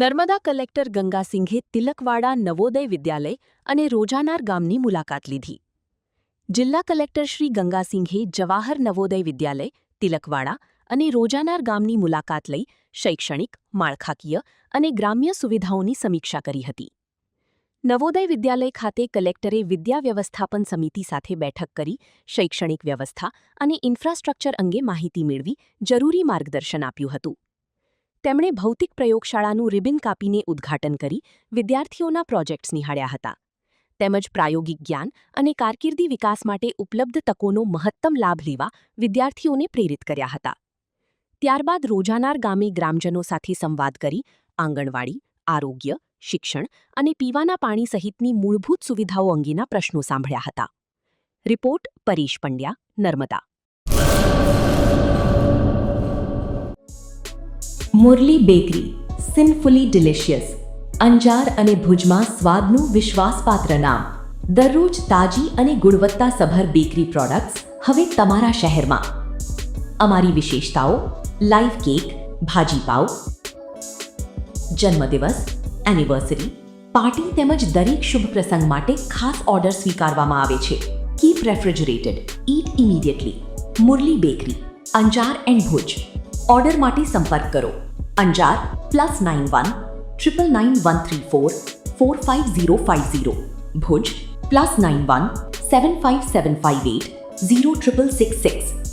Narmada collector ગંગાસિંઘે Tilakwada Navodaya વિદ્યાલય અને રોજાનાર ગામની મુલાકાત લીધી. જિલ્લા કલેક્ટર શ્રી ગંગાસિંઘે જવાહર નવોદય વિદ્યાલય, તિલકવાડા અને રોજાનાર ગામની મુલાકાત લઈ શૈક્ષણિક, માળખાકીય અને ગ્રામ્ય સુવિધાઓની સમીક્ષા કરી હતી. નવોદય વિદ્યાલય ખાતે કલેક્ટરે વિદ્યા વ્યવસ્થાપન સમિતિ સાથે બેઠક કરી શૈક્ષણિક વ્યવસ્થા અને ઇન્ફ્રાસ્ટ્રક્ચર અંગે માહિતી મેળવી જરૂરી માર્ગદર્શન આપ્યું હતું. તેમણે ભૌતિક પ્રયોગશાળાનું રિબિન કાપીને ઉદ્ઘાટન કરી વિદ્યાર્થીઓના પ્રોજેક્ટ્સ નિહાળ્યા હતા, તેમજ પ્રાયોગિક જ્ઞાન અને કારકિર્દી વિકાસ માટે ઉપલબ્ધ તકોનો મહત્તમ લાભ લેવા વિદ્યાર્થીઓને પ્રેરિત કર્યા હતા. ત્યારબાદ રોજાનાર ગામે ગ્રામજનો સાથે સંવાદ કરી આંગણવાડી, આરોગ્ય, શિક્ષણ અને પીવાના પાણી સહિતની મૂળભૂત સુવિધાઓ અંગેના પ્રશ્નો સાંભળ્યા હતા. Report Paresh Pandya, Narmada. Murli bakery, sinfully delicious. Anjar અને ભુજમાં સ્વાદનું વિશ્વાસપાત્ર નામ. દરરોજ તાજી અને ગુણવત્તાસભર બેકરી પ્રોડક્ટ્સ હવે તમારા શહેરમાં. અમારી વિશેષતાઓ: લાઈવ કેક, ભાજી પાવ, જન્મદિવસ, એનિવર્સરી, પાર્ટી તેમજ દરેક શુભ પ્રસંગ માટે ખાસ ઓર્ડર સ્વીકારવામાં આવે છે. Keep refrigerated, eat immediately. Murli bakery, Anjar and Bhuj. Order માટે સંપર્ક કરો. અંજાર +91 999 134 45050. ભુજ +91 75758 0666.